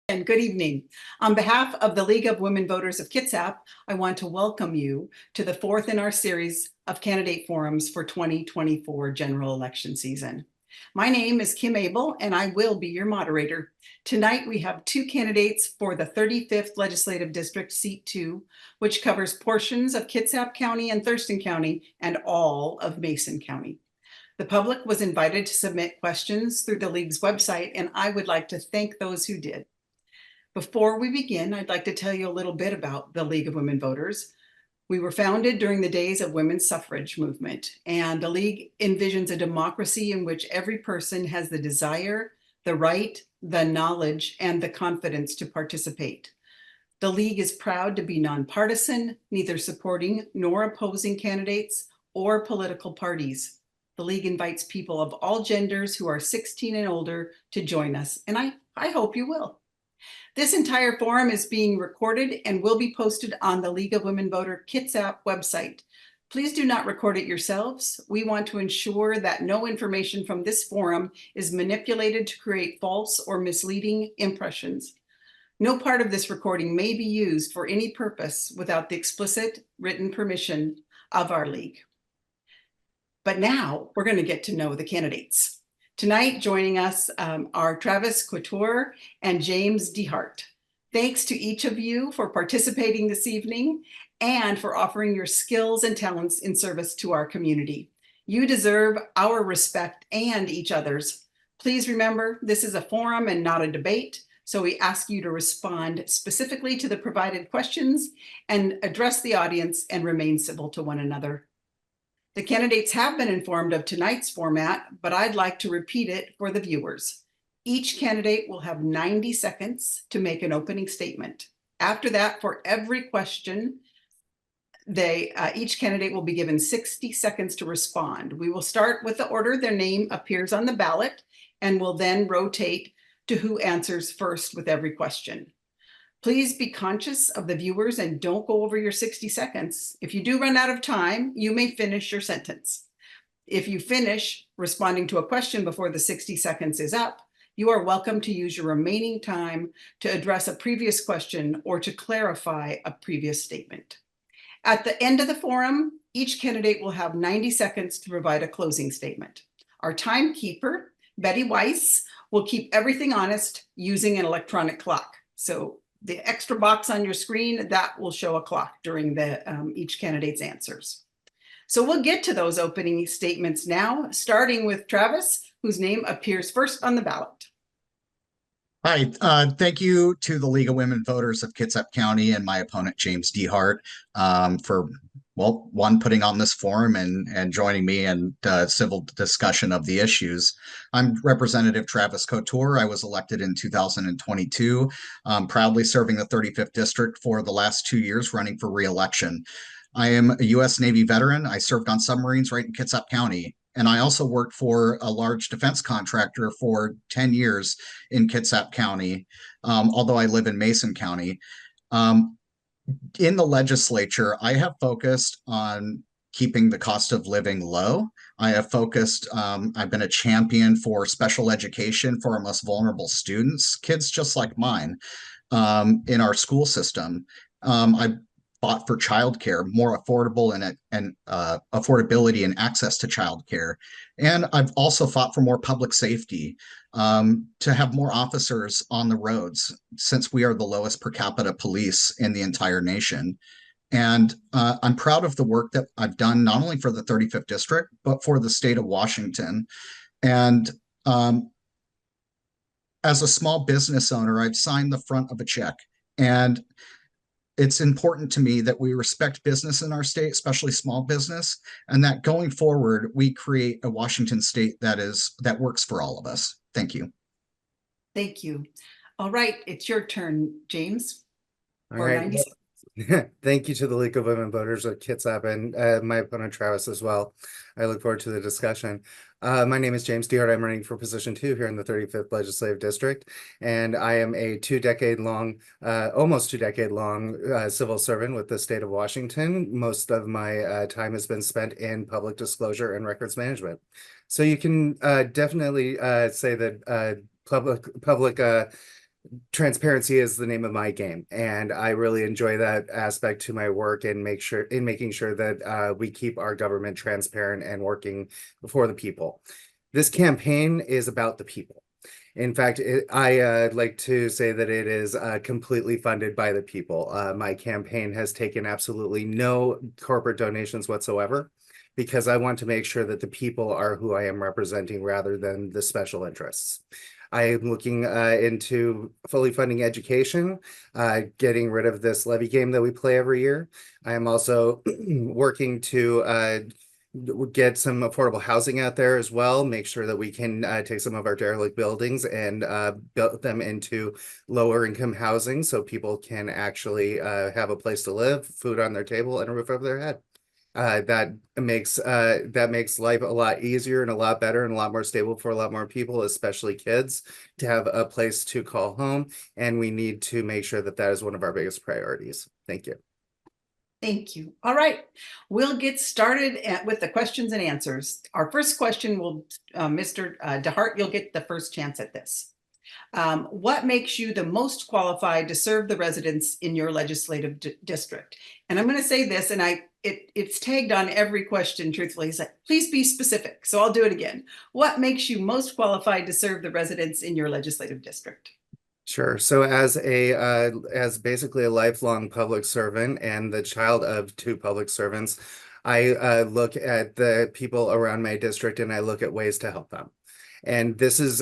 And good evening. On behalf of the League of Women Voters of Kitsap, I want to welcome you to the fourth in our series of candidate forums for 2024 general election season. My name is Kim Abel, and I will be your moderator. Tonight, we have two candidates for the 35th Legislative District, Seat 2, which covers portions of Kitsap County and Thurston County and all of Mason County. The public was invited to submit questions through the League's website, and I would like to thank those who did. Before we begin, I'd like to tell you a little bit about the League of Women Voters. We were founded during the days of women's suffrage movement, and the League envisions a democracy in which every person has the desire, the right, the knowledge, and the confidence to participate. The League is proud to be nonpartisan, neither supporting nor opposing candidates or political parties. The League invites people of all genders who are 16 and older to join us, and I hope you will. This entire forum is being recorded and will be posted on the League of Women Voter Kitsap website. Please do not record it yourselves. We want to ensure that no information from this forum is manipulated to create false or misleading impressions. No part of this recording may be used for any purpose without the explicit written permission of our League. But now we're going to get to know the candidates. Tonight, joining us are Travis Couture and James DeHart. Thanks to each of you for participating this evening and for offering your skills and talents in service to our community. You deserve our respect and each other's. Please remember, this is a forum and not a debate, so we ask you to respond specifically to the provided questions and address the audience and remain civil to one another. The candidates have been informed of tonight's format, but I'd like to repeat it for the viewers. Each candidate will have 90 seconds to make an opening statement. After that, for every question, each candidate will be given 60 seconds to respond. We will start with the order their name appears on the ballot and will then rotate to who answers first with every question. Please be conscious of the viewers and don't go over your 60 seconds. If you do run out of time, you may finish your sentence. If you finish responding to a question before the 60 seconds is up, you are welcome to use your remaining time to address a previous question or to clarify a previous statement. At the end of the forum, each candidate will have 90 seconds to provide a closing statement. Our timekeeper, Betty Weiss, will keep everything honest using an electronic clock. So the extra box on your screen, that will show a clock during each candidate's answers. So we'll get to those opening statements now, starting with Travis, whose name appears first on the ballot. Hi, thank you to the League of Women Voters of Kitsap County and my opponent, James DeHart, for, well, one, putting on this forum and joining me in civil discussion of the issues. I'm Representative Travis Couture. I was elected in 2022, proudly serving the 35th District for the last 2 years, running for re-election. I am a U.S. Navy veteran. I served on submarines right in Kitsap County. And I also worked for a large defense contractor for 10 years in Kitsap County, although I live in Mason County. In the legislature, I have focused on keeping the cost of living low. I have focused, I've been a champion for special education for our most vulnerable students, kids just like mine, in our school system. I fought for childcare, more affordable and affordability and access to childcare. And I've also fought for more public safety, to have more officers on the roads, since we are the lowest per capita police in the entire nation. And I'm proud of the work that I've done, not only for the 35th District, but for the state of Washington. And as a small business owner, I've signed the front of a check. And it's important to me that we respect business in our state, especially small business, and that going forward, we create a Washington state that works for all of us. Thank you. Thank you. All right, it's your turn, James. All right. Thank you to the League of Women Voters of Kitsap and my opponent Travis as well. I look forward to the discussion. My name is James DeHart. I'm running for position 2 here in the 35th Legislative District, and I am a almost two decade long civil servant with the state of Washington. Most of my time has been spent in public disclosure and records management. So you can definitely say that public transparency is the name of my game, and I really enjoy that aspect to my work and making sure that we keep our government transparent and working for the people. This campaign is about the people. In fact, I like to say that it is completely funded by the people. My campaign has taken absolutely no corporate donations whatsoever, because I want to make sure that the people are who I am representing rather than the special interests. I am looking into fully funding education, getting rid of this levy game that we play every year. I am also working to get some affordable housing out there as well, make sure that we can take some of our derelict buildings and build them into lower income housing so people can actually have a place to live, food on their table, and a roof over their head. That makes life a lot easier and a lot better and a lot more stable for a lot more people, especially kids, to have a place to call home. And we need to make sure that that is one of our biggest priorities. Thank you. Thank you. All right, we'll get started with the questions and answers. Our first question will, Mr. DeHart, you'll get the first chance at this. What makes you the most qualified to serve the residents in your legislative district? And I'm going to say this, and it's tagged on every question, truthfully. It's like, please be specific. So I'll do it again. What makes you most qualified to serve the residents in your legislative district? Sure. So as basically a lifelong public servant and the child of two public servants, I look at the people around my district and I look at ways to help them. And this is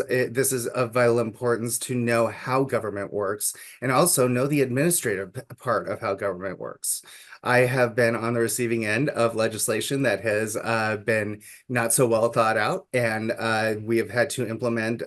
of vital importance to know how government works and also know the administrative part of how government works. I have been on the receiving end of legislation that has been not so well thought out, and we have had to implement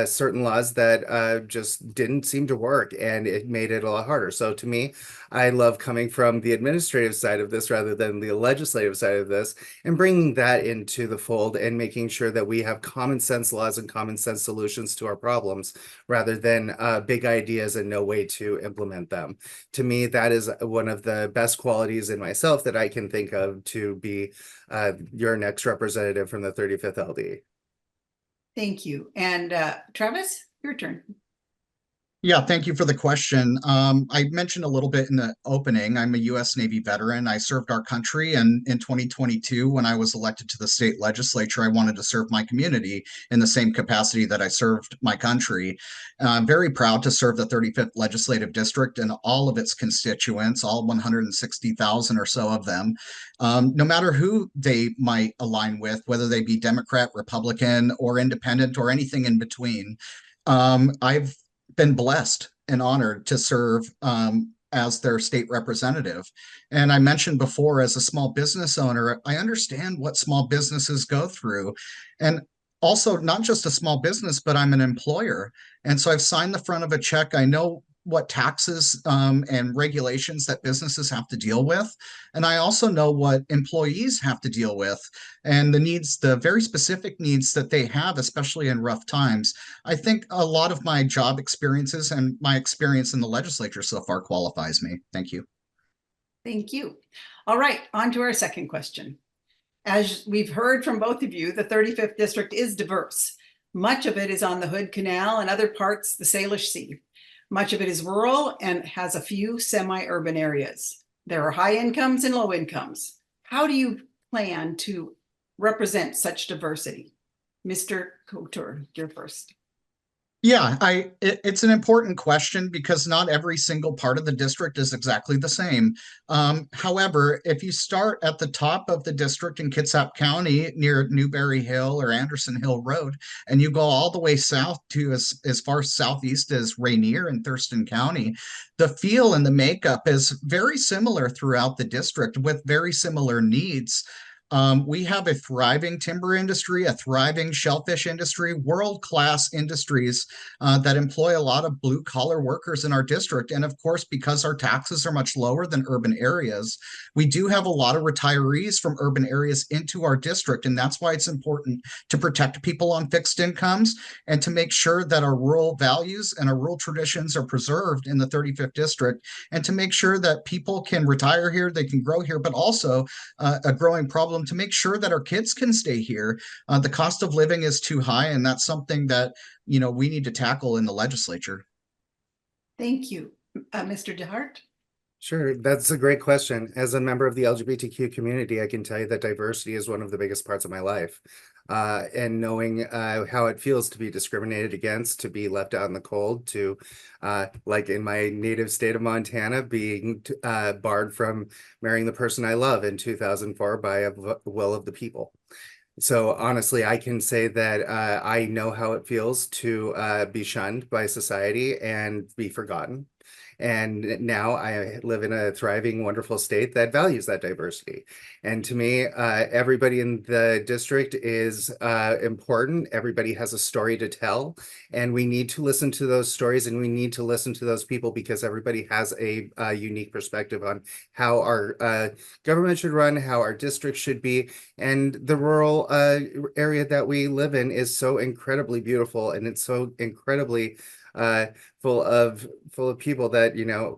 certain laws that just didn't seem to work, and it made it a lot harder. So to me, I love coming from the administrative side of this rather than the legislative side of this, and bringing that into the fold and making sure that we have common sense laws and common sense solutions to our problems rather than big ideas and no way to implement them. To me, that is one of the best qualities in myself that I can think of to be your next representative from the 35th LD. Thank you. And Travis, your turn. Yeah, thank you for the question. I mentioned a little bit in the opening, I'm a U.S. Navy veteran. I served our country, and in 2022, when I was elected to the state legislature, I wanted to serve my community in the same capacity that I served my country. I'm very proud to serve the 35th Legislative District and all of its constituents, all 160,000 or so of them, no matter who they might align with, whether they be Democrat, Republican, or independent, or anything in between. I've been blessed and honored to serve as their state representative. And I mentioned before, as a small business owner, I understand what small businesses go through. And also, not just a small business, but I'm an employer. And so I've signed the front of a check. I know what taxes and regulations that businesses have to deal with. And I also know what employees have to deal with and the needs, the very specific needs that they have, especially in rough times. I think a lot of my job experiences and my experience in the legislature so far qualifies me. Thank you. Thank you. All right, on to our second question. As we've heard from both of you, the 35th district is diverse. Much of it is on the Hood Canal and other parts the Salish Sea. Much of it is rural and has a few semi-urban areas. There are high incomes and low incomes. How do you plan to represent such diversity? Mr. Couture, you're first. Yeah, it's an important question because not every single part of the district is exactly the same. However, if you start at the top of the district in Kitsap County near Newberry Hill or Anderson Hill Road, and you go all the way south to as far southeast as Rainier and Thurston County, the feel and the makeup is very similar throughout the district with very similar needs. We have a thriving timber industry, a thriving shellfish industry, world-class industries that employ a lot of blue-collar workers in our district. And of course, because our taxes are much lower than urban areas, we do have a lot of retirees from urban areas into our district. And that's why it's important to protect people on fixed incomes and to make sure that our rural values and our rural traditions are preserved in the 35th district, and to make sure that people can retire here, they can grow here, but also a growing problem problem to make sure that our kids can stay here. The cost of living is too high, and that's something that, we need to tackle in the legislature. Thank you. Mr. DeHart? Sure, that's a great question. As a member of the LGBTQ community, I can tell you that diversity is one of the biggest parts of my life. And knowing how it feels to be discriminated against, to be left out in the cold, to, like in my native state of Montana, being barred from marrying the person I love in 2004 by a will of the people. So honestly, I can say that I know how it feels to be shunned by society and be forgotten. And now I live in a thriving, wonderful state that values that diversity. And to me, everybody in the district is important. Everybody has a story to tell, and we need to listen to those stories, and we need to listen to those people, because everybody has a unique perspective on how our government should run, how our district should be. And the rural area that we live in is so incredibly beautiful, and it's so incredibly full of people that,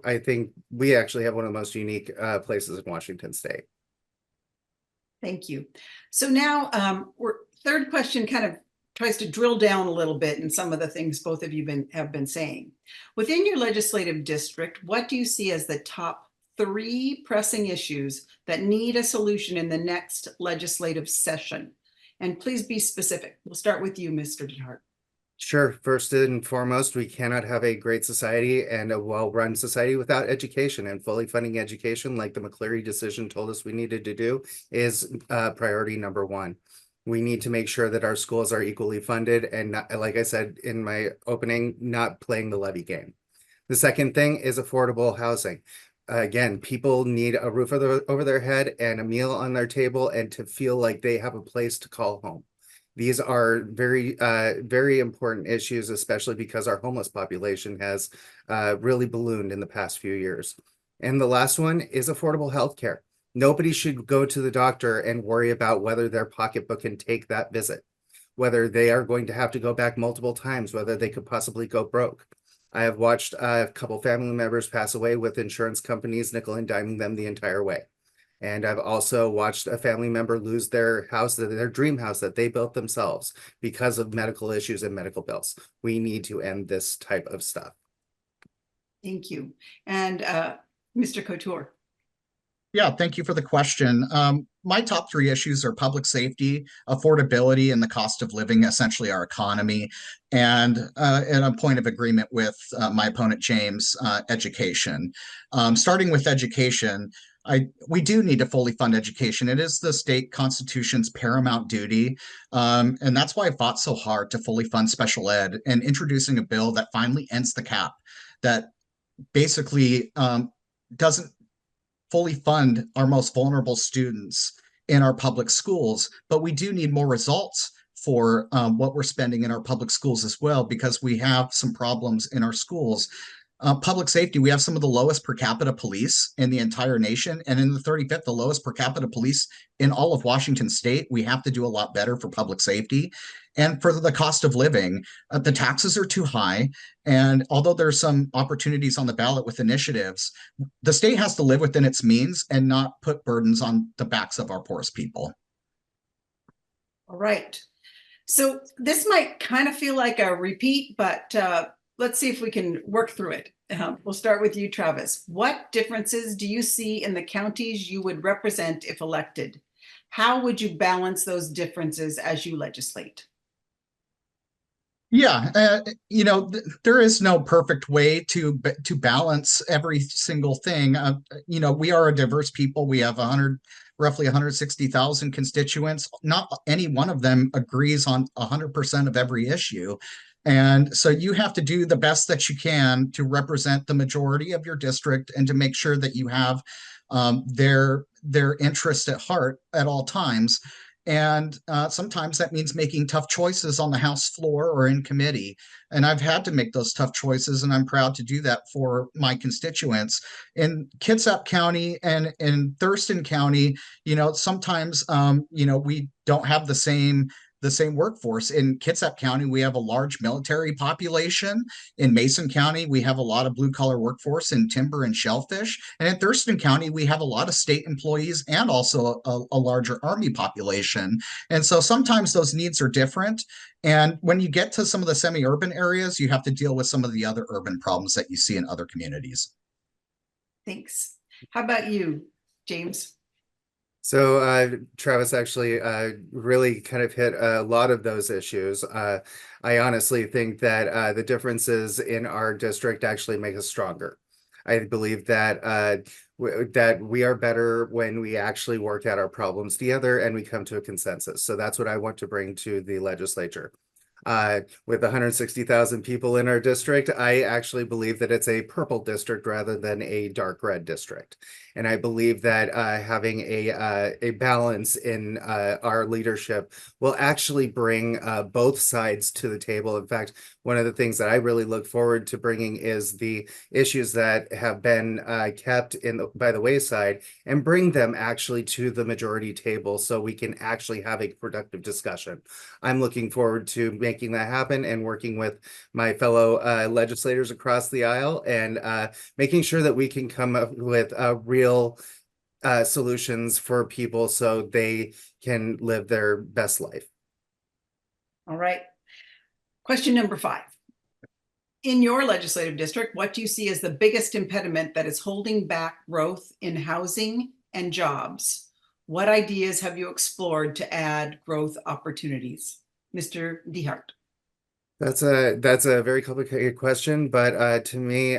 I think we actually have one of the most unique places in Washington State. Thank you. So now third question kind of tries to drill down a little bit in some of the things both of you have been saying. Within your legislative district, what do you see as the top 3 pressing issues that need a solution in the next legislative session? And please be specific. We'll start with you, Mr. DeHart. Sure. First and foremost, we cannot have a great society and a well-run society without education, and fully funding education, like the McCleary decision told us we needed to do, is priority number 1. We need to make sure that our schools are equally funded and, not, like I said in my opening, not playing the levy game. The second thing is affordable housing. Again, people need a roof over their head and a meal on their table, and to feel like they have a place to call home. These are very, very important issues, especially because our homeless population has really ballooned in the past few years. And the last one is affordable health care. Nobody should go to the doctor and worry about whether their pocketbook can take that visit, whether they are going to have to go back multiple times, whether they could possibly go broke. I have watched a couple family members pass away with insurance companies nickel and diming them the entire way. And I've also watched a family member lose their house, their dream house that they built themselves, because of medical issues and medical bills. We need to end this type of stuff. Thank you. And Mr. Couture. Yeah, thank you for the question. My top 3 issues are public safety, affordability, and the cost of living, essentially our economy, and a point of agreement with my opponent, James, education. Starting with education, we do need to fully fund education. It is the state constitution's paramount duty. And that's why I fought so hard to fully fund special ed, and introducing a bill that finally ends the cap, that basically doesn't fully fund our most vulnerable students in our public schools. But we do need more results for what we're spending in our public schools as well, because we have some problems in our schools. Public safety, we have some of the lowest per capita police in the entire nation, and in the 35th, the lowest per capita police in all of Washington State. We have to do a lot better for public safety. And for the cost of living, the taxes are too high. And although there's some opportunities on the ballot with initiatives, the state has to live within its means and not put burdens on the backs of our poorest people. All right. So this might kind of feel like a repeat, but let's see if we can work through it. We'll start with you, Travis. What differences do you see in the counties you would represent if elected? How would you balance those differences as you legislate? Yeah, there is no perfect way to balance every single thing. We are a diverse people. We have roughly 160,000 constituents. Not any one of them agrees on 100% of every issue. And so you have to do the best that you can to represent the majority of your district, and to make sure that you have their interest at heart at all times. And sometimes that means making tough choices on the House floor or in committee. And I've had to make those tough choices, and I'm proud to do that for my constituents. In Kitsap County and in Thurston County, sometimes, we don't have the same the same workforce. In Kitsap County, we have a large military population. In Mason County, we have a lot of blue collar workforce in timber and shellfish. And in Thurston County, we have a lot of state employees and also a larger Army population. And so sometimes those needs are different. And when you get to some of the semi-urban areas, you have to deal with some of the other urban problems that you see in other communities. Thanks. How about you, James? So Travis actually really kind of hit a lot of those issues. I honestly think that the differences in our district actually make us stronger. I believe that that we are better when we actually work out our problems together and we come to a consensus. So that's what I want to bring to the legislature. With 160,000 people in our district, I actually believe that it's a purple district rather than a dark red district. And I believe that having a balance in our leadership will actually bring both sides to the table. In fact, one of the things that I really look forward to bringing is the issues that have been kept by the wayside and bring them actually to the majority table so we can actually have a productive discussion. I'm looking forward to making that happen and working with my fellow legislators across the aisle and making sure that we can come up with real solutions for people so they can live their best life. All right. Question number 5. In your legislative district, what do you see as the biggest impediment that is holding back growth in housing and jobs? What ideas have you explored to add growth opportunities? Mr. DeHart. That's a very complicated question, but to me,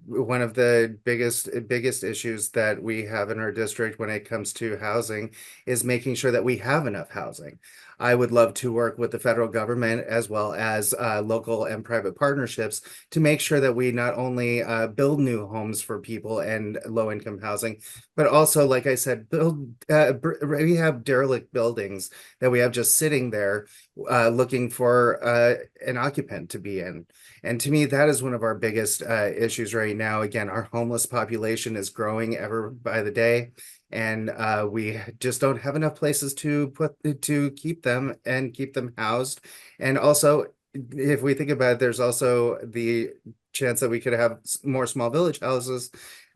one of the biggest issues that we have in our district when it comes to housing is making sure that we have enough housing. I would love to work with the federal government as well as local and private partnerships to make sure that we not only build new homes for people and low-income housing, but also, like I said, we have derelict buildings that we have just sitting there looking for an occupant to be in. And to me, that is one of our biggest issues right now. Again, our homeless population is growing ever by the day. And we just don't have enough places to keep them and keep them housed. And also, if we think about it, there's also the chance that we could have more small village houses,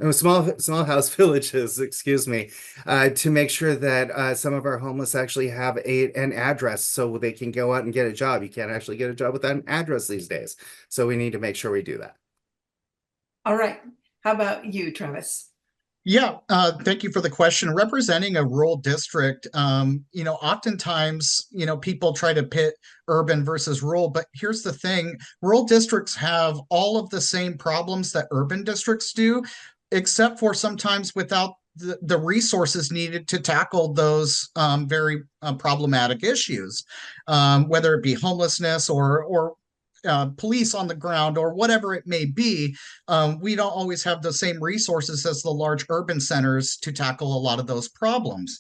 small house villages, excuse me, to make sure that some of our homeless actually have an address so they can go out and get a job. You can't actually get a job without an address these days. So we need to make sure we do that. All right. How about you, Travis? Yeah, thank you for the question. Representing a rural district, oftentimes, people try to pit urban versus rural, but here's the thing, rural districts have all of the same problems that urban districts do, except for sometimes without the resources needed to tackle those very problematic issues, whether it be homelessness or police on the ground or whatever it may be. We don't always have the same resources as the large urban centers to tackle a lot of those problems.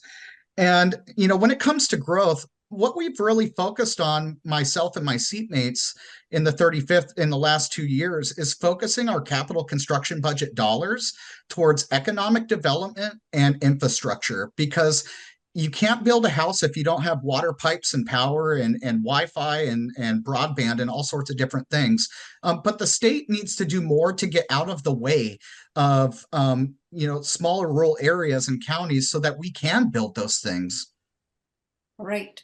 And, when it comes to growth, what we've really focused on, myself and my seatmates in the 35th in the last 2 years, is focusing our capital construction budget dollars towards economic development and infrastructure, because you can't build a house if you don't have water pipes and power and Wi-Fi and broadband and all sorts of different things. But the state needs to do more to get out of the way of smaller rural areas and counties so that we can build those things. All right.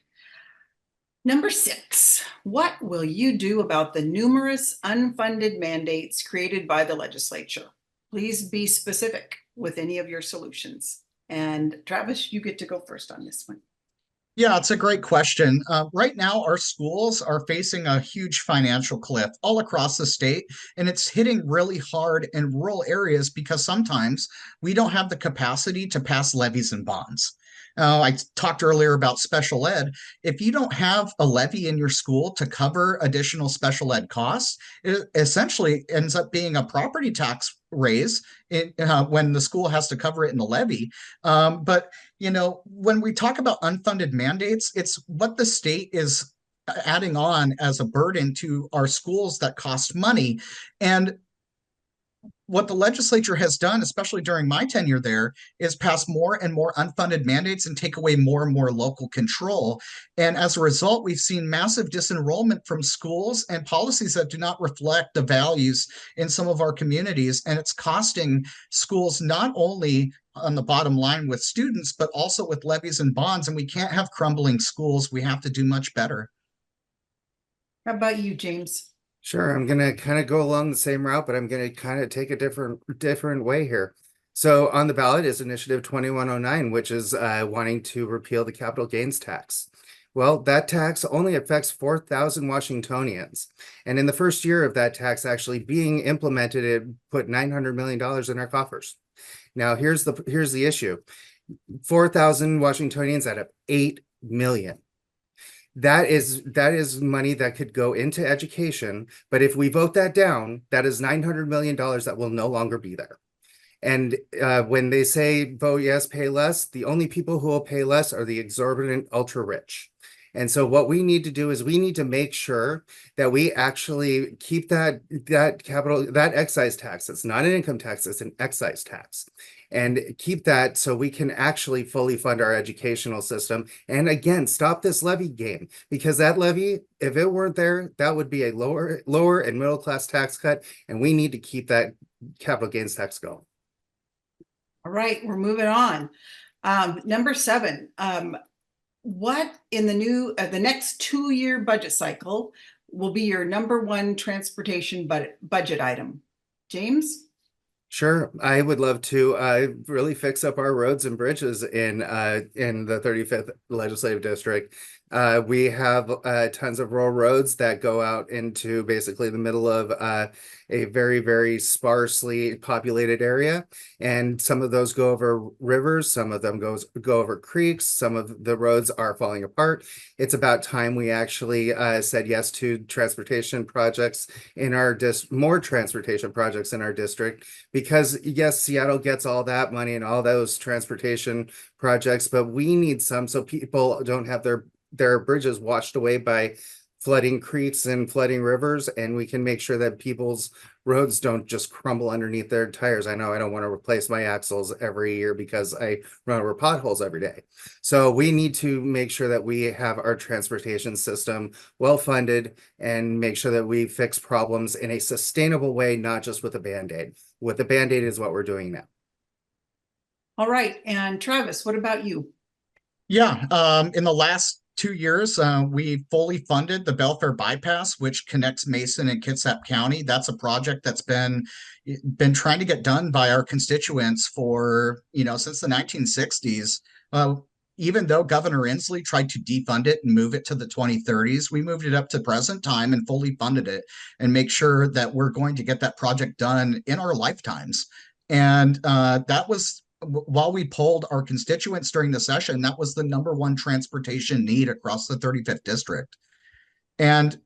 Number 6, what will you do about the numerous unfunded mandates created by the legislature? Please be specific with any of your solutions. And Travis, you get to go first on this one. Yeah, it's a great question. Right now, our schools are facing a huge financial cliff all across the state, and it's hitting really hard in rural areas because sometimes we don't have the capacity to pass levies and bonds. I talked earlier about special ed. If you don't have a levy in your school to cover additional special ed costs, it essentially ends up being a property tax raise when the school has to cover it in the levy. But when we talk about unfunded mandates, it's what the state is adding on as a burden to our schools that cost money. And what the legislature has done, especially during my tenure there, is pass more and more unfunded mandates and take away more and more local control. And as a result, we've seen massive disenrollment from schools and policies that do not reflect the values in some of our communities. And it's costing schools not only on the bottom line with students, but also with levies and bonds. And we can't have crumbling schools. We have to do much better. How about you, James? Sure, I'm gonna kind of go along the same route, but I'm gonna kind of take a different way here. So on the ballot is Initiative 2109, which is wanting to repeal the capital gains tax. Well, that tax only affects 4,000 Washingtonians. And in the first year of that tax actually being implemented, it put $900 million in our coffers. Now, here's the issue. 4,000 Washingtonians out of 8 million. That is money that could go into education, but if we vote that down, that is $900 million that will no longer be there. And when they say vote yes, pay less, the only people who will pay less are the exorbitant ultra rich. And so what we need to do is we need to make sure that we actually keep that excise tax. It's not an income tax, it's an excise tax. And keep that so we can actually fully fund our educational system. And again, stop this levy game, because that levy, if it weren't there, that would be a lower and middle class tax cut. And we need to keep that capital gains tax going. All right, we're moving on. Number 7, what in the next 2-year budget cycle will be your number 1 transportation budget item? James? Sure, I would love to really fix up our roads and bridges in the 35th legislative district. We have tons of rural roads that go out into basically the middle of a very, very sparsely populated area. And some of those go over rivers, some of them go over creeks, some of the roads are falling apart. It's about time we actually said yes to transportation projects in our more transportation projects in our district, because yes, Seattle gets all that money and all those transportation projects, but we need some so people don't have their bridges washed away by flooding creeks and flooding rivers, and we can make sure that people's roads don't just crumble underneath their tires. I know I don't want to replace my axles every year because I run over potholes every day. So we need to make sure that we have our transportation system well funded and make sure that we fix problems in a sustainable way, not just with a Band-Aid. With the Band-Aid is what we're doing now. All right, and Travis, what about you? Yeah, in the last 2 years, we fully funded the Belfair Bypass, which connects Mason and Kitsap County. That's a project that's been trying to get done by our constituents for, since the 1960s. Even though Governor Inslee tried to defund it and move it to the 2030s, we moved it up to present time and fully funded it and make sure that we're going to get that project done in our lifetimes. And that was, while we polled our constituents during the session, that was the number 1 transportation need across the 35th district. And,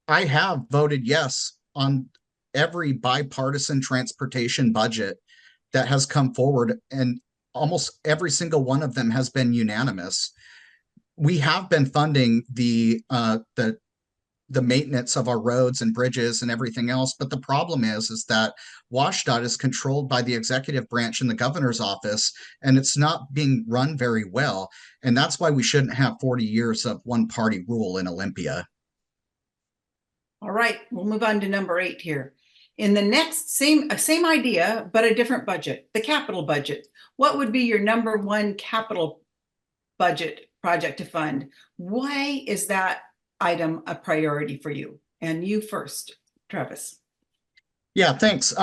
I have voted yes on every bipartisan transportation budget that has come forward, and almost every single one of them has been unanimous. We have been funding the maintenance of our roads and bridges and everything else. But the problem is that WashDOT is controlled by the executive branch in the governor's office, and it's not being run very well. And that's why we shouldn't have 40 years of one party rule in Olympia. All right, we'll move on to number 8 here. In the next same idea, but a different budget, the capital budget, what would be your number 1 capital budget project to fund? Why is that item a priority for you? And you first, Travis. Yeah, thanks.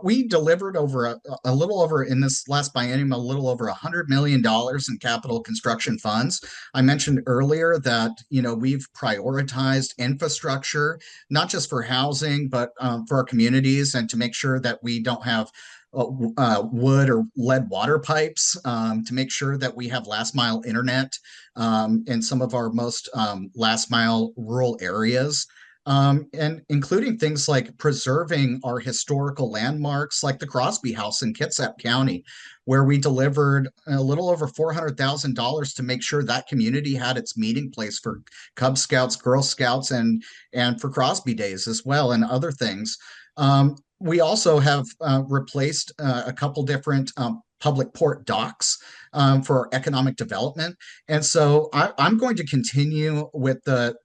We delivered over a little over in this last biennium, a little over $100 million in capital construction funds. I mentioned earlier that, we've prioritized infrastructure, not just for housing, but for our communities, and to make sure that we don't have wood or lead water pipes, to make sure that we have last mile internet in some of our most last mile rural areas. And including things like preserving our historical landmarks, like the Crosby House in Kitsap County, where we delivered a little over $400,000 to make sure that community had its meeting place for Cub Scouts, Girl Scouts, and for Crosby Days as well, and other things. we also have replaced a couple different public port docks for economic development. And so I'm going to continue with the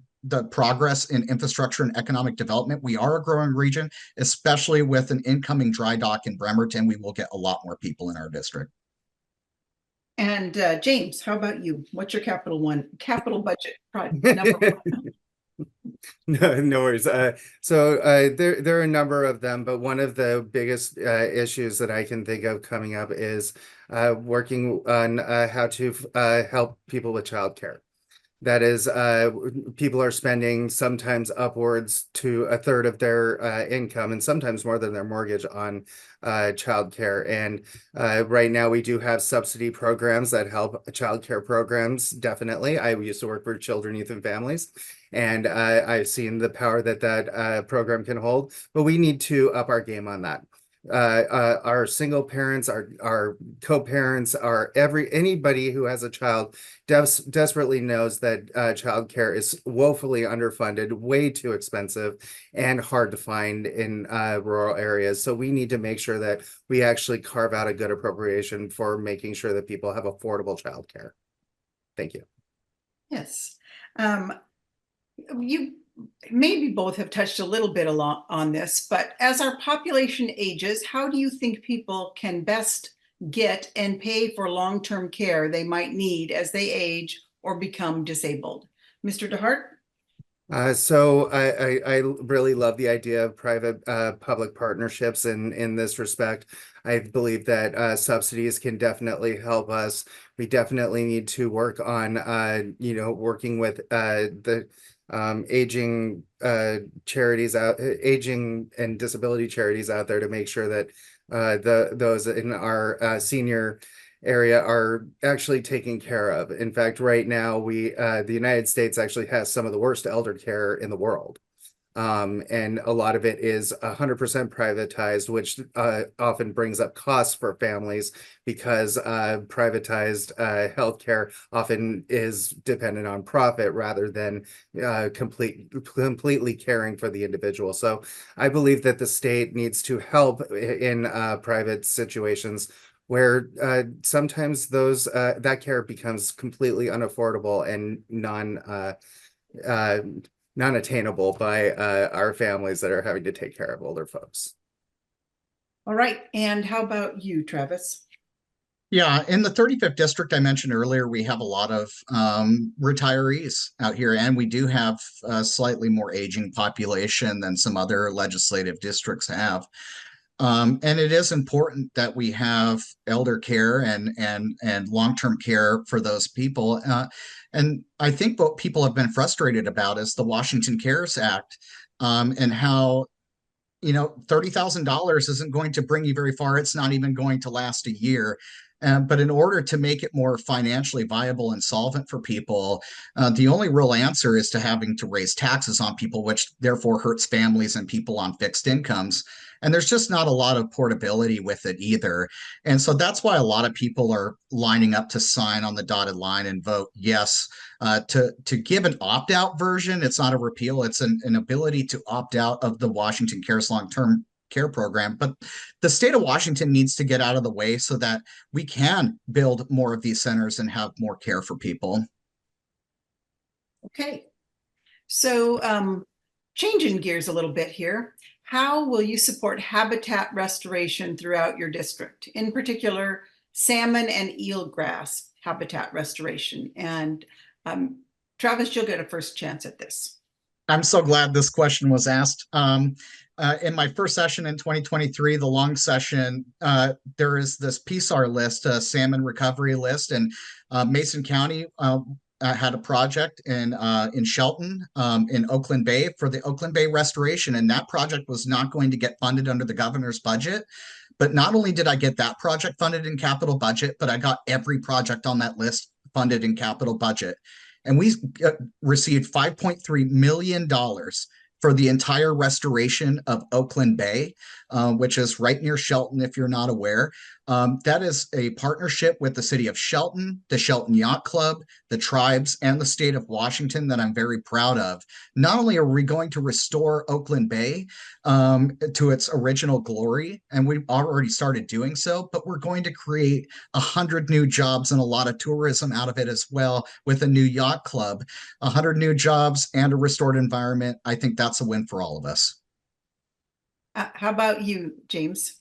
progress in infrastructure and economic development. We are a growing region, especially with an incoming dry dock in Bremerton. We will get a lot more people in our district. And James, how about you? What's your capital budget number one? No worries. There are a number of them, but one of the biggest issues that I can think of coming up is working on how to help people with childcare. That is, people are spending sometimes upwards to a third of their income and sometimes more than their mortgage on childcare. And right now we do have subsidy programs that help childcare programs, definitely. I used to work for children, youth, and families, and I've seen the power that that program can hold, but we need to up our game on that. Our single parents, our co-parents, anybody who has a child desperately knows that childcare is woefully underfunded, way too expensive, and hard to find in rural areas. So we need to make sure that we actually carve out a good appropriation for making sure that people have affordable childcare. Thank you. Yes. You maybe both have touched a little bit on this, but as our population ages, how do you think people can best get and pay for long-term care they might need as they age or become disabled? Mr. DeHart? So I really love the idea of private public partnerships in this respect. I believe that subsidies can definitely help us. We definitely need to work on working with the aging charities aging and disability charities out there to make sure that those in our senior area are actually taken care of. In fact, right now the United States actually has some of the worst elder care in the world. And a lot of it is 100% privatized, which often brings up costs for families because privatized healthcare often is dependent on profit rather than completely caring for the individual. So I believe that the state needs to help in private situations where sometimes that care becomes completely unaffordable and non-attainable by our families that are having to take care of older folks. All right. And how about you, Travis? Yeah, in the 35th district I mentioned earlier, we have a lot of retirees out here, and we do have a slightly more aging population than some other legislative districts have. And it is important that we have elder care and long-term care for those people. And I think what people have been frustrated about is the Washington Cares Act, and how, $30,000 isn't going to bring you very far. It's not even going to last a year. But in order to make it more financially viable and solvent for people, the only real answer is to having to raise taxes on people, which therefore hurts families and people on fixed incomes. And there's just not a lot of portability with it either. And so that's why a lot of people are lining up to sign on the dotted line and vote yes. To give an opt-out version, it's not a repeal, it's an ability to opt out of the Washington Cares long-term care program. But the state of Washington needs to get out of the way so that we can build more of these centers and have more care for people. Okay. So changing gears a little bit here, how will you support habitat restoration throughout your district, in particular salmon and eelgrass habitat restoration? And Travis, you'll get a first chance at this. I'm so glad this question was asked. In my first session in 2023, the long session, there is this PSAR list, a salmon recovery list, and Mason County had a project in Shelton, in Oakland Bay, for the Oakland Bay restoration, and that project was not going to get funded under the governor's budget. But not only did I get that project funded in capital budget, but I got every project on that list funded in capital budget. And we received $5.3 million for the entire restoration of Oakland Bay, which is right near Shelton, if you're not aware. That is a partnership with the city of Shelton, the Shelton Yacht Club, the tribes, and the state of Washington that I'm very proud of. Not only are we going to restore Oakland Bay to its original glory, and we've already started doing so, but we're going to create 100 new jobs and a lot of tourism out of it as well with a new yacht club. 100 new jobs and a restored environment. I think that's a win for all of us. How about you, James?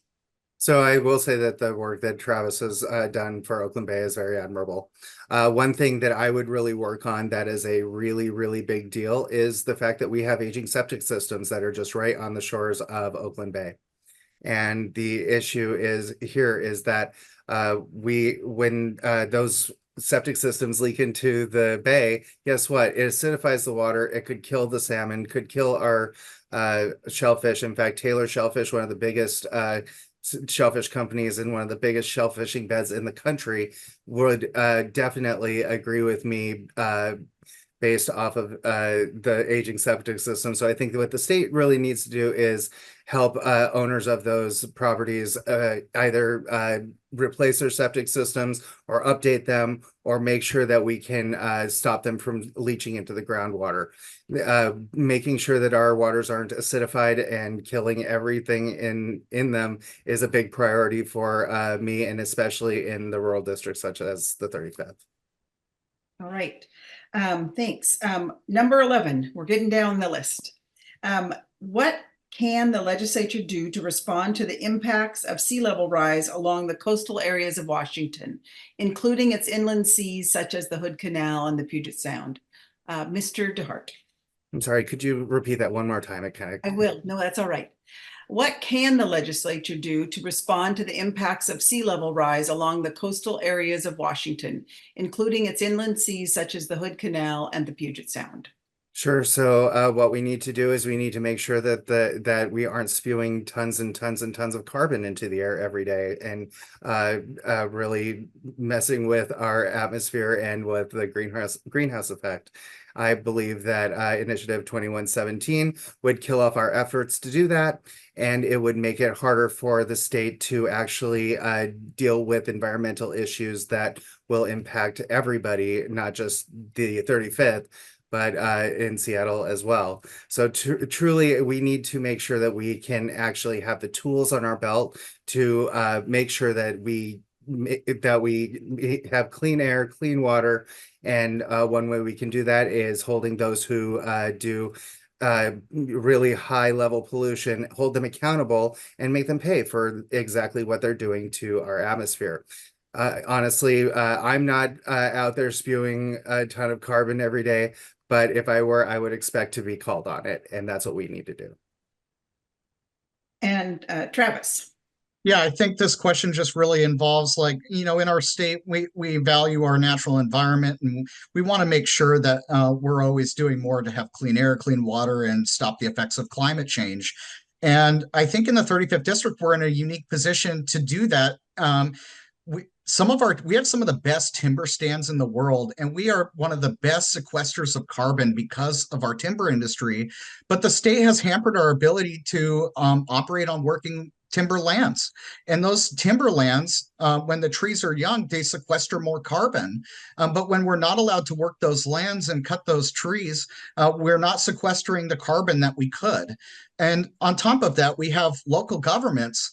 So I will say that the work that Travis has done for Oakland Bay is very admirable. One thing that I would really work on that is a really, really big deal is the fact that we have aging septic systems that are just right on the shores of Oakland Bay. And the issue is that when those septic systems leak into the bay, guess what? It acidifies the water. It could kill the salmon, could kill our shellfish. In fact, Taylor Shellfish, one of the biggest shellfish companies and one of the biggest shellfishing beds in the country, would definitely agree with me based off of the aging septic system. So I think that what the state really needs to do is help owners of those properties either replace their septic systems or update them, or make sure that we can stop them from leaching into the groundwater. Making sure that our waters aren't acidified and killing everything in them is a big priority for me, and especially in the rural districts such as the 35th. All right. Thanks. Number 11, we're getting down the list. What can the legislature do to respond to the impacts of sea level rise along the coastal areas of Washington, including its inland seas such as the Hood Canal and the Puget Sound? Mr. DeHart. I'm sorry, could you repeat that one more time? I will. No, that's all right. What can the legislature do to respond to the impacts of sea level rise along the coastal areas of Washington, including its inland seas such as the Hood Canal and the Puget Sound? Sure. So what we need to do is we need to make sure that that we aren't spewing tons and tons and tons of carbon into the air every day, and really messing with our atmosphere and with the greenhouse effect. I believe that Initiative 2117 would kill off our efforts to do that, and it would make it harder for the state to actually deal with environmental issues that will impact everybody, not just the 35th, but in Seattle as well. So truly, we need to make sure that we can actually have the tools on our belt to make sure that we have clean air, clean water. And one way we can do that is holding those who do really high level pollution, hold them accountable and make them pay for exactly what they're doing to our atmosphere. Honestly, I'm not out there spewing a ton of carbon every day, but if I were, I would expect to be called on it. And that's what we need to do. And Travis. Yeah, I think this question just really involves, like, in our state, we value our natural environment, and we want to make sure that we're always doing more to have clean air, clean water, and stop the effects of climate change. And I think in the 35th district, we're in a unique position to do that. We have some of the best timber stands in the world, and we are one of the best sequesters of carbon because of our timber industry. But the state has hampered our ability to operate on working timber lands. And those timber lands, when the trees are young, they sequester more carbon. But when we're not allowed to work those lands and cut those trees, we're not sequestering the carbon that we could. And on top of that, we have local governments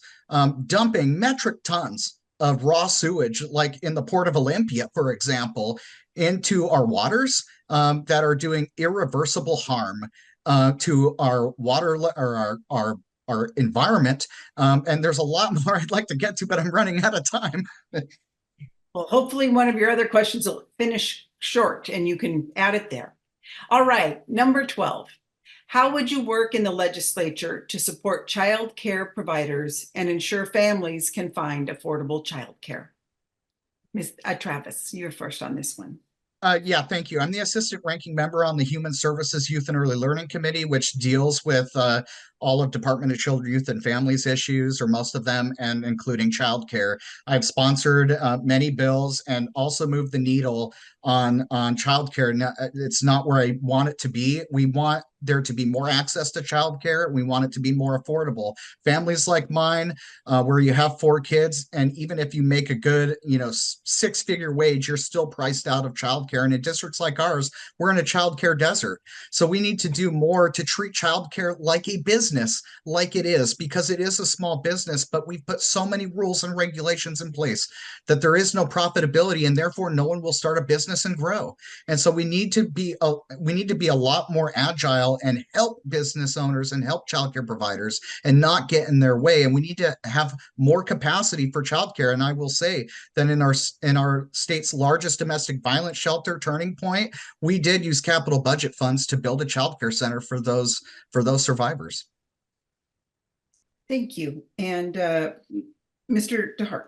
dumping metric tons of raw sewage, like in the Port of Olympia, for example, into our waters that are doing irreversible harm to our water or our environment. And there's a lot more I'd like to get to, but I'm running out of time. Well, hopefully one of your other questions will finish short and you can add it there. All right, number 12. How would you work in the legislature to support child care providers and ensure families can find affordable child care? Ms. Travis, you're first on this one. Yeah, thank you. I'm the assistant ranking member on the Human Services Youth and Early Learning Committee, which deals with all of Department of Children, Youth, and Families issues, or most of them, and including childcare. I've sponsored many bills and also moved the needle on childcare. Now, it's not where I want it to be. We want there to be more access to childcare. We want it to be more affordable. Families like mine, where you have 4 kids, and even if you make a good, 6-figure wage, you're still priced out of childcare. And in districts like ours, we're in a childcare desert. So we need to do more to treat childcare like a business, like it is, because it is a small business, but we've put so many rules and regulations in place that there is no profitability, and therefore no one will start a business and grow. And so we need to be a lot more agile and help business owners and help childcare providers and not get in their way. And we need to have more capacity for childcare. And I will say that in our state's largest domestic violence shelter, Turning Point, we did use capital budget funds to build a childcare center for those survivors. Thank you. And Mr. DeHart.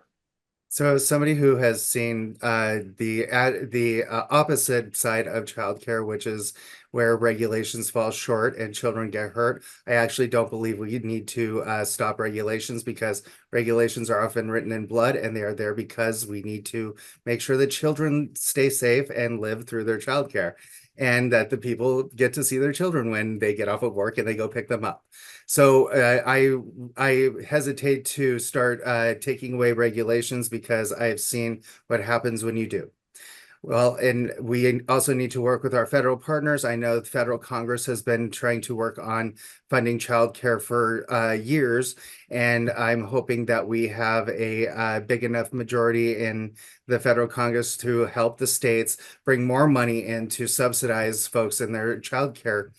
So, as somebody who has seen the opposite side of childcare, which is where regulations fall short and children get hurt, I actually don't believe we need to stop regulations, because regulations are often written in blood, and they are there because we need to make sure that children stay safe and live through their childcare, and that the people get to see their children when they get off of work and they go pick them up. So I hesitate to start taking away regulations, because I've seen what happens when you do. Well, and we also need to work with our federal partners. I know the federal Congress has been trying to work on funding childcare for years, and I'm hoping that we have a big enough majority in the federal Congress to help the states bring more money in to subsidize folks in their childcare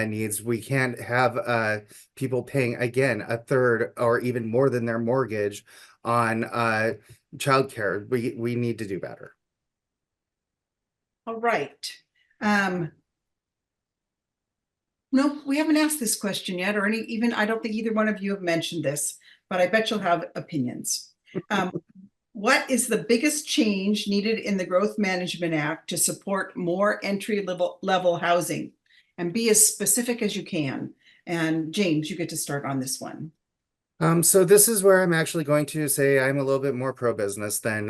needs. We can't have people paying, again, a third or even more than their mortgage on childcare. We need to do better. All right. No, we haven't asked this question yet, or I don't think either one of you have mentioned this, but I bet you'll have opinions. What is the biggest change needed in the Growth Management Act to support more entry level housing? And be as specific as you can. And James, you get to start on this one. So this is where I'm actually going to say I'm a little bit more pro-business than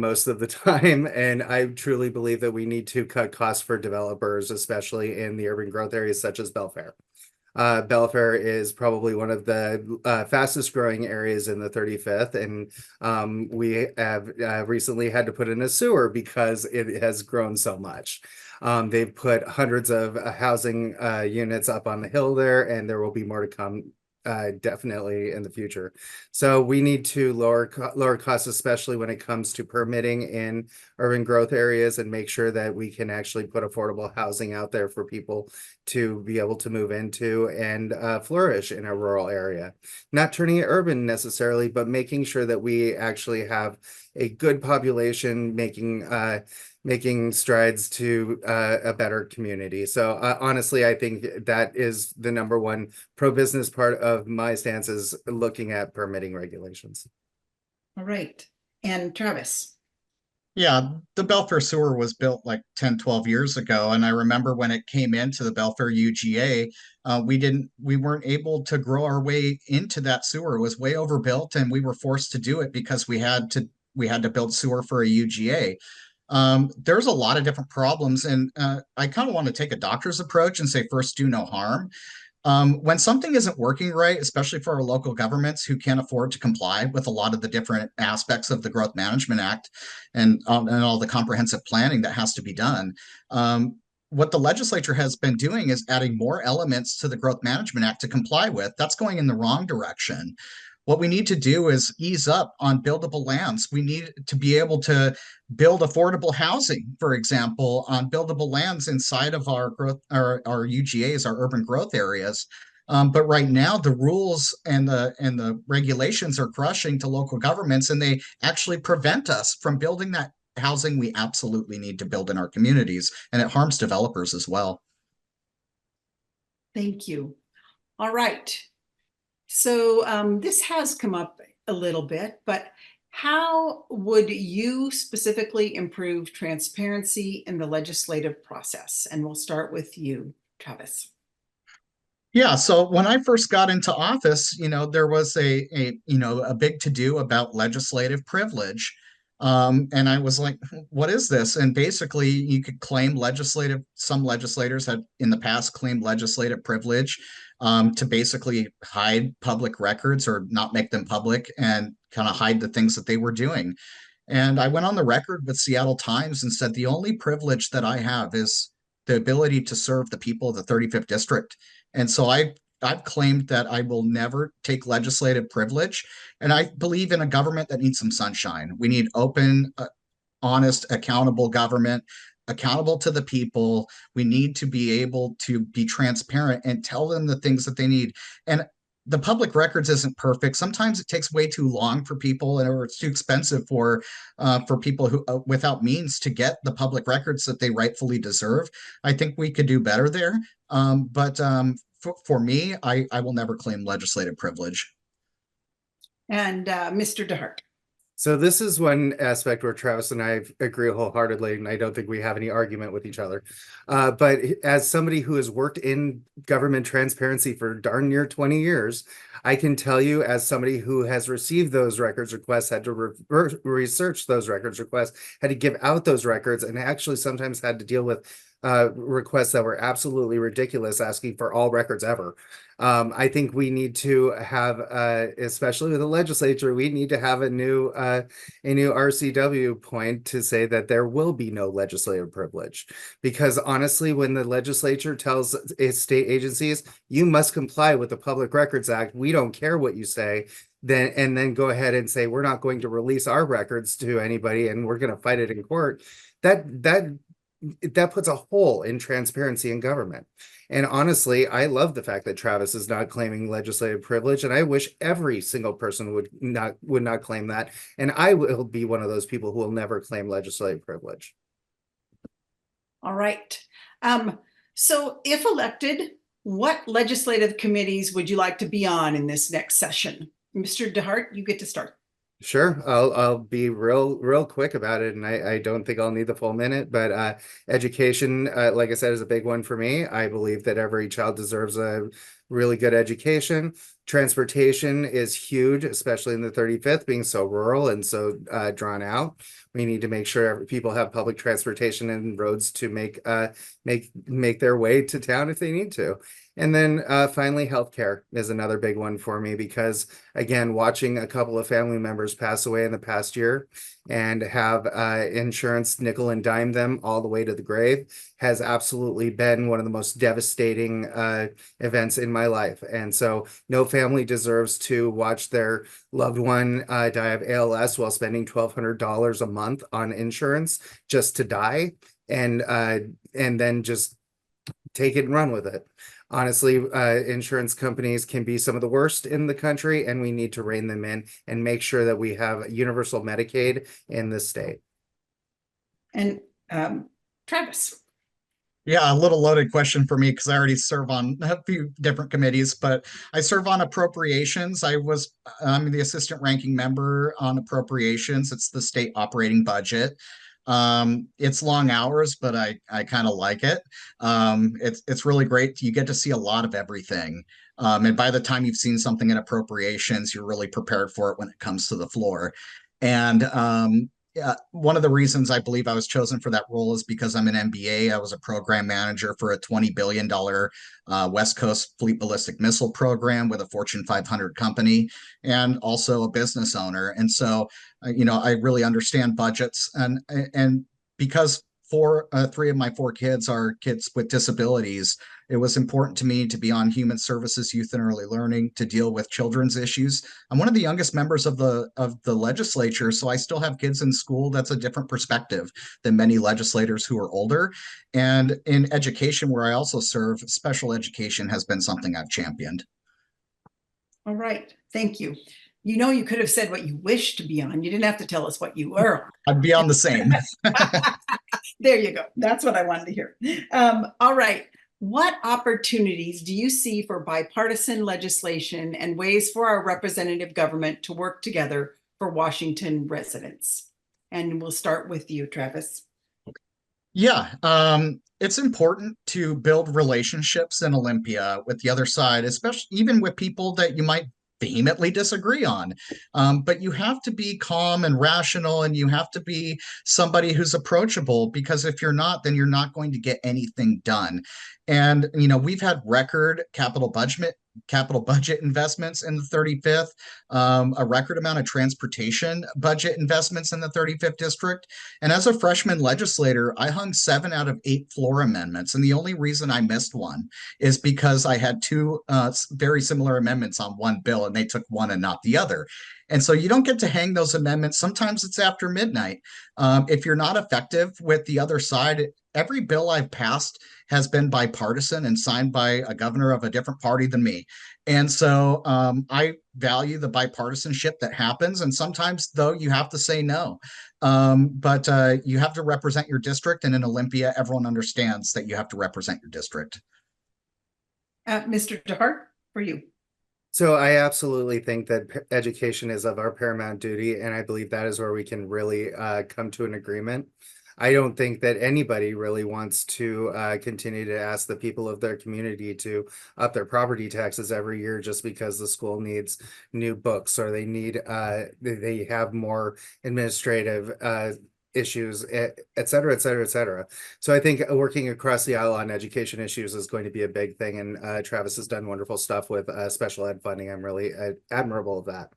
most of the time, and I truly believe that we need to cut costs for developers, especially in the urban growth areas such as Belfair. Belfair is probably one of the fastest growing areas in the 35th, and we have recently had to put in a sewer because it has grown so much. They've put hundreds of housing units up on the hill there, and there will be more to come definitely in the future. So we need to lower costs, especially when it comes to permitting in urban growth areas, and make sure that we can actually put affordable housing out there for people to be able to move into and flourish in a rural area. Not turning it urban necessarily, but making sure that we actually have a good population making strides to a better community. So honestly, I think that is the number one pro-business part of my stance, is looking at permitting regulations. All right. And Travis. Yeah, the Belfair sewer was built like 10, 12 years ago. And I remember when it came into the Belfair UGA, we weren't able to grow our way into that sewer. It was way overbuilt, and we were forced to do it because we had to build sewer for a UGA. There's a lot of different problems, and I kind of want to take a doctor's approach and say, first, do no harm. When something isn't working right, especially for our local governments who can't afford to comply with a lot of the different aspects of the Growth Management Act and all the comprehensive planning that has to be done, what the legislature has been doing is adding more elements to the Growth Management Act to comply with. That's going in the wrong direction. What we need to do is ease up on buildable lands. We need to be able to build affordable housing, for example, on buildable lands inside of our UGAs, our urban growth areas. But right now, the rules and the regulations are crushing to local governments, and they actually prevent us from building that housing we absolutely need to build in our communities, and it harms developers as well. Thank you. All right. So this has come up a little bit, but how would you specifically improve transparency in the legislative process? And we'll start with you, Travis. Yeah, so when I first got into office, there was a big to-do about legislative privilege. And I was like, what is this? And basically you could claim some legislators had in the past claimed legislative privilege to basically hide public records or not make them public and kind of hide the things that they were doing. And I went on the record with Seattle Times and said, the only privilege that I have is the ability to serve the people of the 35th district. And so I've claimed that I will never take legislative privilege. And I believe in a government that needs some sunshine. We need open, honest, accountable government, accountable to the people. We need to be able to be transparent and tell them the things that they need. And the public records isn't perfect. Sometimes it takes way too long for people, or it's too expensive for people who without means to get the public records that they rightfully deserve. I think we could do better there. But for me, I will never claim legislative privilege. And Mr. DeHart. So this is one aspect where Travis and I agree wholeheartedly, and I don't think we have any argument with each other. But as somebody who has worked in government transparency for darn near 20 years, I can tell you, as somebody who has received those records requests, had to research those records requests, had to give out those records, and actually sometimes had to deal with requests that were absolutely ridiculous, asking for all records ever. I think we need to have, especially with the legislature, we need to have a new RCW point to say that there will be no legislative privilege. Because honestly, when the legislature tells its state agencies, you must comply with the Public Records Act, we don't care what you say, then go ahead and say, we're not going to release our records to anybody and we're going to fight it in court, that puts a hole in transparency in government. And honestly, I love the fact that Travis is not claiming legislative privilege, and I wish every single person would not claim that. And I will be one of those people who will never claim legislative privilege. All right. So if elected, what legislative committees would you like to be on in this next session? Mr. DeHart, you get to start. Sure, I'll be real quick about it, and I don't think I'll need the full minute, but education, like I said, is a big one for me. I believe that every child deserves a really good education. Transportation is huge, especially in the 35th, being so rural and so drawn out. We need to make sure people have public transportation and roads to make their way to town if they need to. And then finally, healthcare is another big one for me, because again, watching a couple of family members pass away in the past year and have insurance nickel and dime them all the way to the grave has absolutely been one of the most devastating events in my life. And so no family deserves to watch their loved one die of ALS while spending $1,200 a month on insurance just to die, and then just take it and run with it. Honestly, insurance companies can be some of the worst in the country, and we need to rein them in and make sure that we have universal Medicaid in this state. And Travis. Yeah, a little loaded question for me because I already serve on a few different committees, but I serve on appropriations. I'm the assistant ranking member on appropriations. It's the state operating budget. It's long hours, but I kind of like it. It's really great. You get to see a lot of everything. And by the time you've seen something in appropriations, you're really prepared for it when it comes to the floor. And one of the reasons I believe I was chosen for that role is because I'm an MBA. I was a program manager for a $20 billion West Coast fleet ballistic missile program with a Fortune 500 company, and also a business owner. And so, I really understand budgets, and because three of my four kids are kids with disabilities, it was important to me to be on human services, youth and early learning, to deal with children's issues. I'm one of the youngest members of the legislature, so I still have kids in school. That's a different perspective than many legislators who are older. And in education, where I also serve, special education has been something I've championed. All right, thank you. You could have said what you wish to be on. You didn't have to tell us what you were on. I'd be on the same. There you go. That's what I wanted to hear. All right. What opportunities do you see for bipartisan legislation and ways for our representative government to work together for Washington residents? And we'll start with you, Travis. Yeah, it's important to build relationships in Olympia with the other side, especially even with people that you might vehemently disagree on. But you have to be calm and rational, and you have to be somebody who's approachable, because if you're not, then you're not going to get anything done. And we've had record capital budget investments in the 35th, a record amount of transportation budget investments in the 35th district. And as a freshman legislator, I hung 7 out of 8 floor amendments. And the only reason I missed one is because I had two very similar amendments on one bill, and they took one and not the other. And so you don't get to hang those amendments. Sometimes it's after midnight. If you're not effective with the other side, every bill I've passed has been bipartisan and signed by a governor of a different party than me. And so I value the bipartisanship that happens. And sometimes, though, you have to say no. But you have to represent your district. And in Olympia, everyone understands that you have to represent your district. Mr. DeHart, for you. So I absolutely think that education is of our paramount duty, and I believe that is where we can really come to an agreement. I don't think that anybody really wants to continue to ask the people of their community to up their property taxes every year just because the school needs new books, or they need they have more administrative issues, et cetera, et cetera, et cetera. So I think working across the aisle on education issues is going to be a big thing. And Travis has done wonderful stuff with special ed funding. I'm really admirable of that.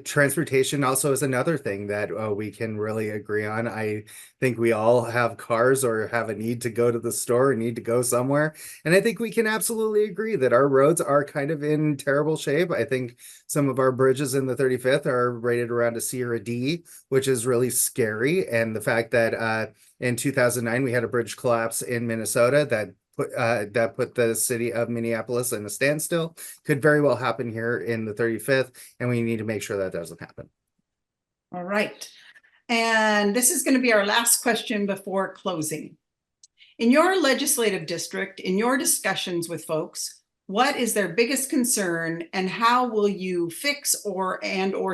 Transportation also is another thing that we can really agree on. I think we all have cars or have a need to go to the store, need to go somewhere. And I think we can absolutely agree that our roads are kind of in terrible shape. I think some of our bridges in the 35th are rated around a C or a D, which is really scary. And the fact that in 2009, we had a bridge collapse in Minnesota that put the city of Minneapolis in a standstill could very well happen here in the 35th, and we need to make sure that doesn't happen. All right. And this is going to be our last question before closing. In your legislative district, in your discussions with folks, what is their biggest concern, and how will you fix or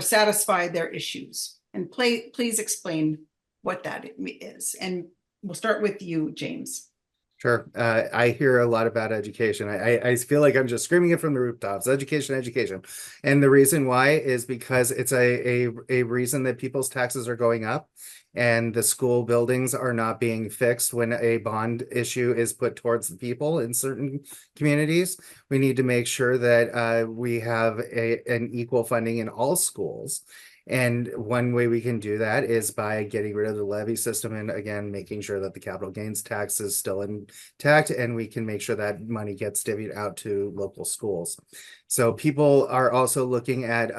satisfy their issues? And please explain what that is. And we'll start with you, James. Sure. I hear a lot about education. I feel like I'm just screaming it from the rooftops. Education, education. And the reason why is because it's a reason that people's taxes are going up, and the school buildings are not being fixed when a bond issue is put towards the people in certain communities. We need to make sure that we have an equal funding in all schools. And one way we can do that is by getting rid of the levy system, and again, making sure that the capital gains tax is still intact, and we can make sure that money gets divvied out to local schools. So people are also looking at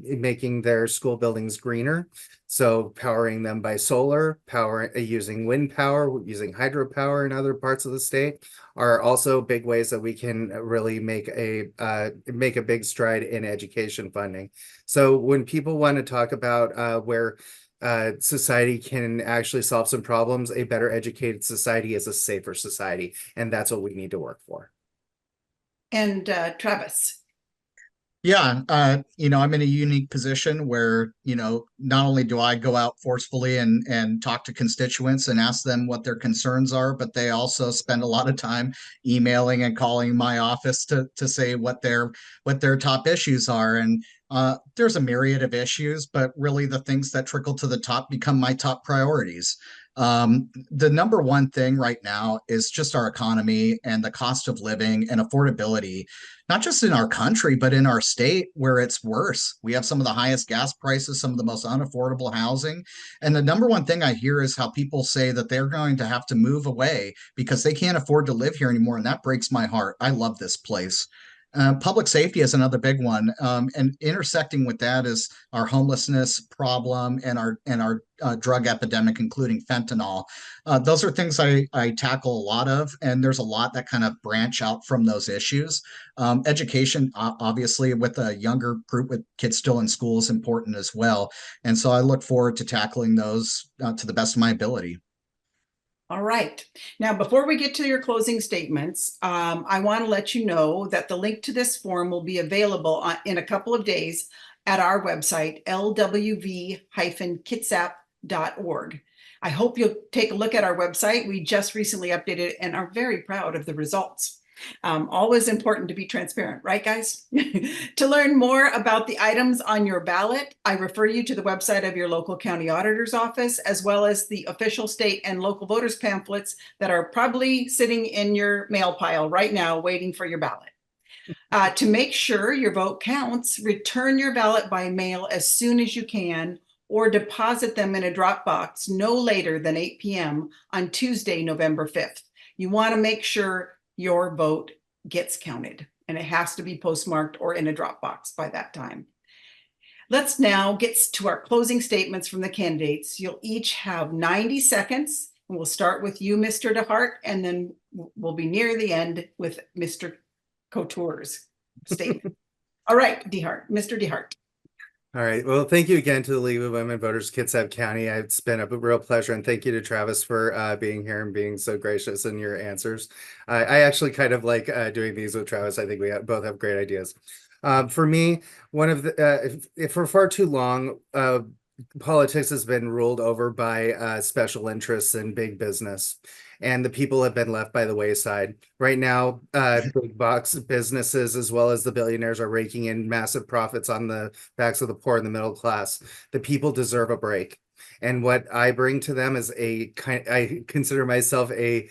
making their school buildings greener. So powering them by solar power, using wind power, using hydropower in other parts of the state are also big ways that we can really make a big stride in education funding. So when people want to talk about where society can actually solve some problems, a better educated society is a safer society, and that's what we need to work for. And Travis. Yeah, I'm in a unique position where, not only do I go out forcefully and talk to constituents and ask them what their concerns are, but they also spend a lot of time emailing and calling my office to say what their top issues are. And there's a myriad of issues, but really the things that trickle to the top become my top priorities. The number one thing right now is just our economy and the cost of living and affordability, not just in our country, but in our state, where it's worse. We have some of the highest gas prices, some of the most unaffordable housing. And the number one thing I hear is how people say that they're going to have to move away because they can't afford to live here anymore. And that breaks my heart. I love this place. Public safety is another big one, and intersecting with that is our homelessness problem and our drug epidemic, including fentanyl. Those are things I tackle a lot of, and there's a lot that kind of branch out from those issues. Education, obviously, with a younger group with kids still in school, is important as well, and so I look forward to tackling those to the best of my ability. All right. Now, before we get to your closing statements, I want to let you know that the link to this form will be available in a couple of days at our website, lwv-kitsap.org. I hope you'll take a look at our website. We just recently updated it and are very proud of the results. Always important to be transparent, right, guys? To learn more about the items on your ballot, I refer you to the website of your local county auditor's office, as well as the official state and local voters pamphlets that are probably sitting in your mail pile right now, waiting for your ballot. To make sure your vote counts, return your ballot by mail as soon as you can, or deposit them in a drop box no later than 8 p.m. on Tuesday, November 5th. You want to make sure your vote gets counted, and it has to be postmarked or in a drop box by that time. Let's now get to our closing statements from the candidates. You'll each have 90 seconds, and we'll start with you, Mr. DeHart, and then we'll be near the end with Mr. Couture's statement. All right, Mr. DeHart. All right. Well, thank you again to the League of Women Voters, Kitsap County. It's been a real pleasure, and thank you to Travis for being here and being so gracious in your answers. I actually kind of like doing these with Travis. I think we both have great ideas. For me, one of the if for far too long, politics has been ruled over by special interests and big business, and the people have been left by the wayside. Right now, big box businesses as well as the billionaires are raking in massive profits on the backs of the poor and the middle class. The people deserve a break. And what I bring to them is I consider myself a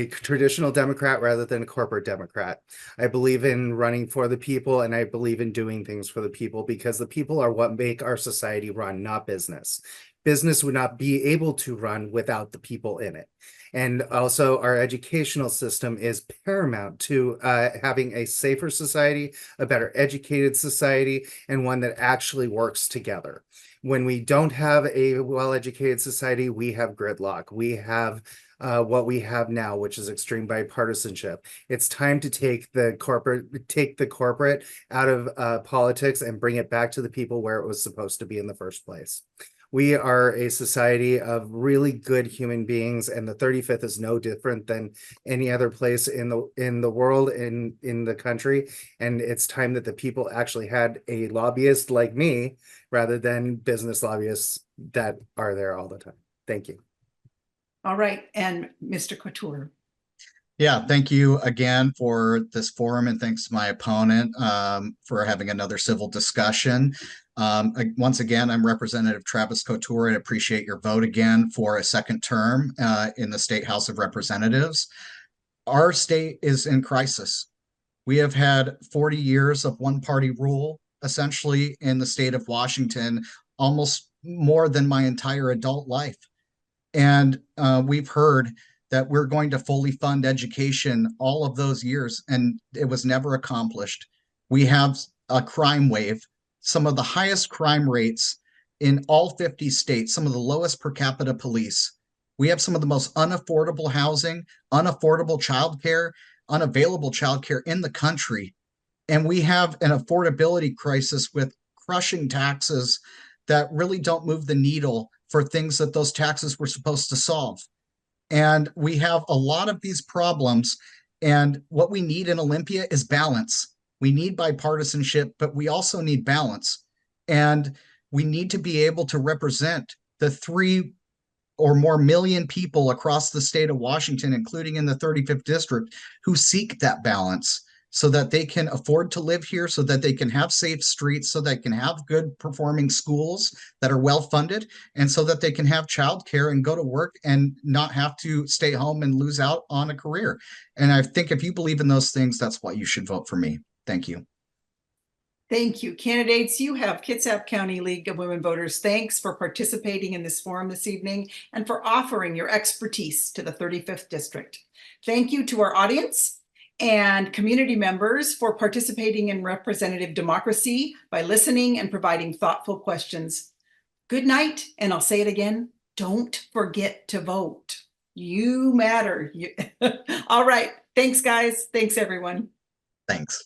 traditional Democrat rather than a corporate Democrat. I believe in running for the people, and I believe in doing things for the people, because the people are what make our society run, not business. Business would not be able to run without the people in it. And also, our educational system is paramount to having a safer society, a better educated society, and one that actually works together. When we don't have a well-educated society, we have gridlock. We have what we have now, which is extreme bipartisanship. It's time to take the corporate out of politics and bring it back to the people where it was supposed to be in the first place. We are a society of really good human beings, and the 35th is no different than any other place in the world, in the country. And it's time that the people actually had a lobbyist like me, rather than business lobbyists that are there all the time. Thank you. All right, and Mr. Couture. Yeah, thank you again for this forum, and thanks to my opponent for having another civil discussion. Once again, I'm Representative Travis Couture. I appreciate your vote again for a second term in the State House of Representatives. Our state is in crisis. We have had 40 years of one-party rule, essentially, in the state of Washington, almost more than my entire adult life. And we've heard that we're going to fully fund education all of those years, and it was never accomplished. We have a crime wave, some of the highest crime rates in all 50 states, some of the lowest per capita police. We have some of the most unaffordable housing, unaffordable childcare, unavailable childcare in the country. And we have an affordability crisis with crushing taxes that really don't move the needle for things that those taxes were supposed to solve. And we have a lot of these problems. And what we need in Olympia is balance. We need bipartisanship, but we also need balance. And we need to be able to represent the 3 or more million people across the state of Washington, including in the 35th district, who seek that balance so that they can afford to live here, so that they can have safe streets, so they can have good performing schools that are well funded, and so that they can have childcare and go to work and not have to stay home and lose out on a career. And I think if you believe in those things, that's why you should vote for me. Thank you. Thank you. Candidates, you have Kitsap County League of Women Voters. Thanks for participating in this forum this evening and for offering your expertise to the 35th District. Thank you to our audience and community members for participating in representative democracy by listening and providing thoughtful questions. Good night, and I'll say it again, don't forget to vote. You matter. All right. Thanks, guys. Thanks, everyone. Thanks.